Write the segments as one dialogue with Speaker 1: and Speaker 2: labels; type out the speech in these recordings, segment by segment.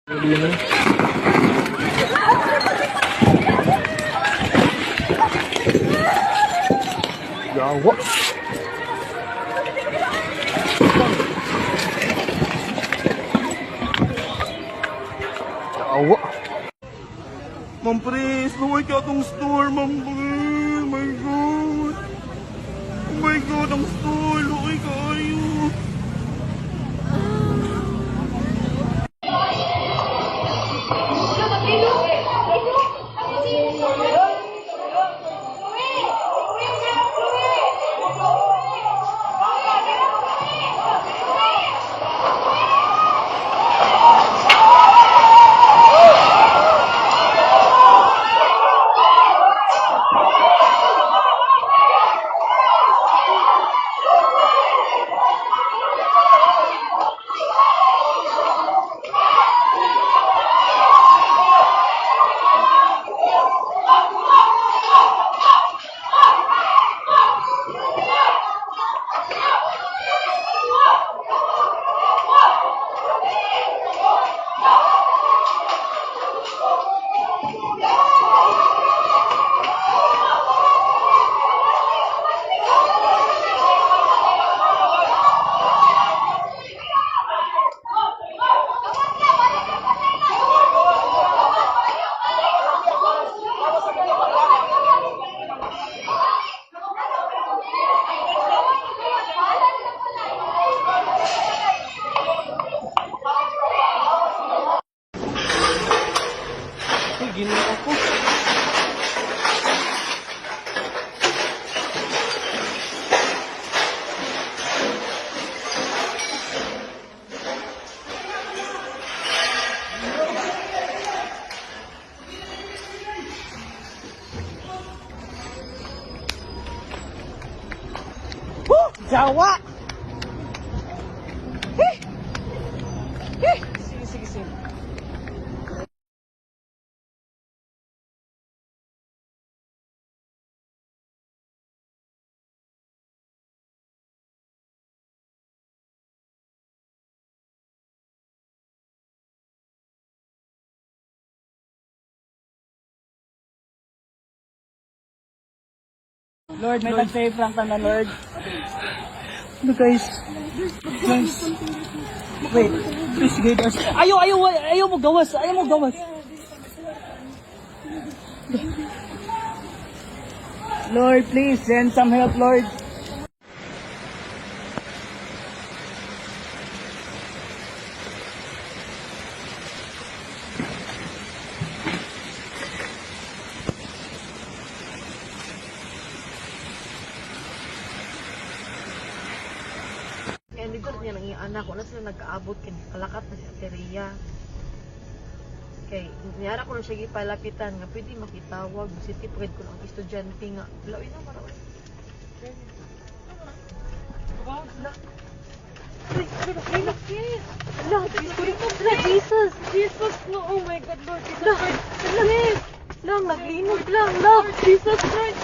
Speaker 1: Yawa. Yawa. Ma'am Pres, luway ka itong store, Ma'am Pres. Oh my God. Oh my God, ang store. Luway ka ayo. Ginawa ako. Jawa! Sige, sige, sige.
Speaker 2: Lord, may tag-save lang na, Lord. Ano guys? Guys. Wait, please guide us. Ayaw mo gawas. Lord, please send some help, Lord.
Speaker 3: Kaya dito niya nang iyang anak ko na sila nagkaabot kay kalakat na si Ateria. Kay niyara ko na siya gipalapitan nga pwede makitawag city pride ko ng estudyante nga lawin na maraw. Jesus, no, oh my God, Lord Jesus Christ. Lang, naglinog lang, Lord Jesus Christ.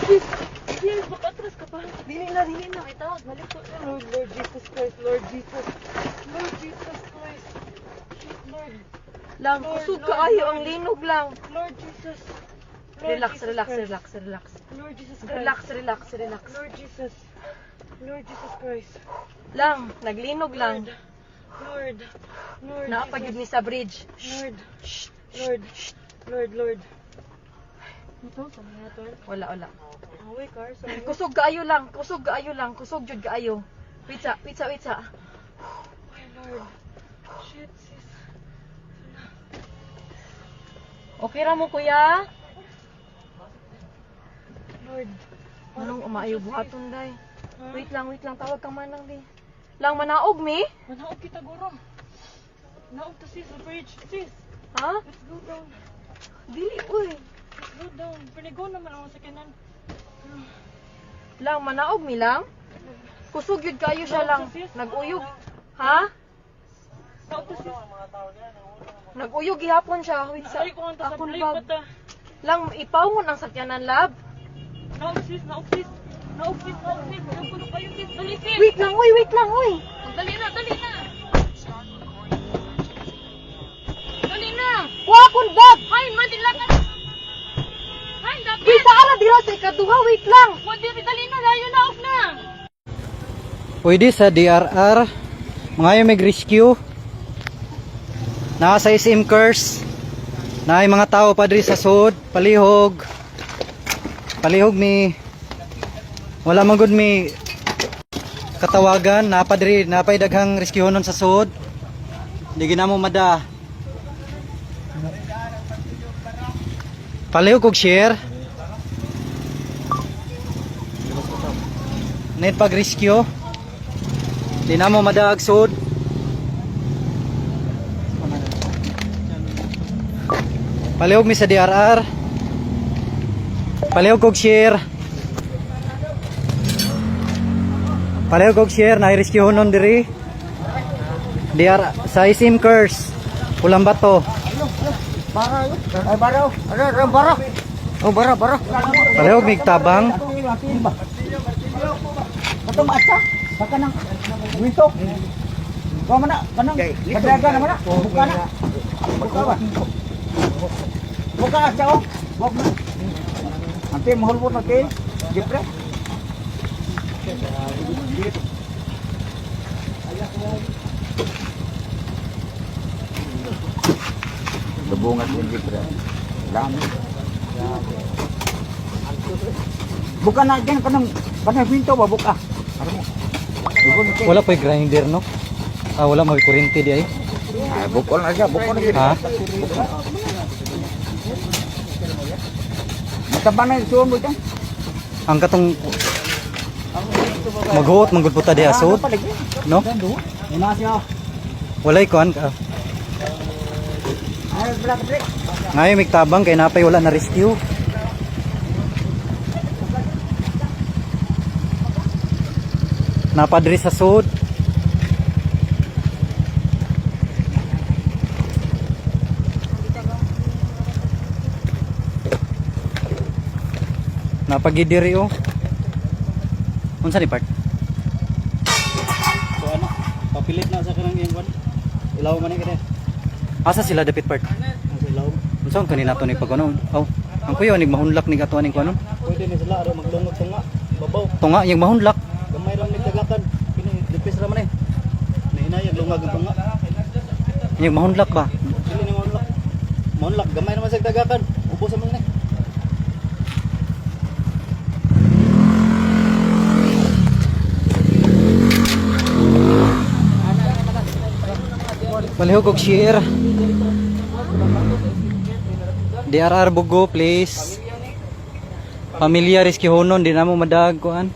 Speaker 3: Yes, makatras ka pa. Dili na, itawag, balik ko. Lord Jesus Christ, Lord Jesus Christ. Lord. Lang, kusog kaayo ang linog lang. Lord Jesus. Relax.
Speaker 2: Lord Jesus
Speaker 3: Relax.
Speaker 2: Lord Jesus Christ.
Speaker 3: Lang, naglinog lang.
Speaker 2: Lord.
Speaker 3: Naapagid ni sa bridge.
Speaker 2: Lord. Ito, sabi nga ito.
Speaker 3: Wala.
Speaker 2: Away, car.
Speaker 3: Kusog kaayo lang. Kusog jud kaayo. Wait sa.
Speaker 2: My Lord. Shit, sis.
Speaker 3: Okay ra mo kuya?
Speaker 2: Lord.
Speaker 3: Anong umaayo buhaton day? Wait lang, tawag ka man lang di. Lang manaog mi?
Speaker 2: Manaog kita, guro. Naog to sis, the bridge. Sis,
Speaker 3: Ha?
Speaker 2: let's go down.
Speaker 3: Dili uy.
Speaker 2: Let's go down. Pinigo naman ako sa kanan.
Speaker 3: Lang manaog mi lang? Kusog yun kayo siya lang. Nag-uyog. Ha?
Speaker 2: Naog to sis.
Speaker 3: Nag-uyog gihapon siya. Wait sa.
Speaker 2: Ay, kung ang tasap
Speaker 3: Akong
Speaker 2: na
Speaker 3: bag.
Speaker 2: ipata.
Speaker 3: Lang ipawon ang sakyanan lab.
Speaker 2: Naog sis. Naog puno kayo sis. Dali sis.
Speaker 3: Wait lang uy.
Speaker 2: Dali na.
Speaker 3: akong bag. Hay, madila ka. Hay, dapat. Bisa ara dira sa ikaduha, wait lang. Pwede dali na, layo na off na.
Speaker 2: Pwede sa DRR. Mga yung mag-rescue. Nasa SM curse. Na mga tao pa diri sa sud, palihog. Palihog mi. Wala man gud mi katawagan, napadri, napay daghang rescue nun sa sud. Di ginamo mada. Palihog og share. Need pag rescue. Di na mo madaag sud. Palihog mi sa DRR. Palihog og share. Palihog og share na i-rescue nun diri. DR sa SM curse. Pulang Bato. Palihog mig tabang.
Speaker 4: Kato maatsa, baka nang winto. Wa man na kanang kadaga naman na. Buka na. Buka ba? Buka atsa oh. Wag na. Ante mahol mo na kay. Jepre. Gabungan din jepre. Dami. Buka na dyan kanang winto ba buka.
Speaker 2: Wala pa grinder no? Wala may kuryente di ay.
Speaker 4: Bukol na siya, bukol na siya.
Speaker 2: Ha?
Speaker 4: Mataba na yung suwan mo dyan.
Speaker 2: Ang katong maghuot manggod puta di asod, no?
Speaker 4: Muna siya.
Speaker 2: Walay kuan ka.
Speaker 4: Ay, black break.
Speaker 2: Ngayon mig tabang kay napay wala na rescue. Napadri sa sud. Napagidiri oh. Unsa ni part? So ano? Papilit na sa kanang iyang kwan. Ilaw man ni kada. Asa sila dapit part? Asa ilaw. Unsa kanina to ni pagkuno? Oh. Ang kuyo nig mahunlak ni atuan ning kuno.
Speaker 4: Pwede ni sila ara maglungog tunga. Babaw.
Speaker 2: Tunga yung mahunlak.
Speaker 4: Gamay ra ni tagakan. Kini dipis ra man eh. Nahinayag lungag ang tunga.
Speaker 2: Yung mahunlak ba?
Speaker 4: Dili ni mahunlak. Mahunlak gamay naman sa tagakan. Ubos man ni.
Speaker 2: Palihog og share. DRR Bugo please. Pamilya rescue honon di na mo madag kuan.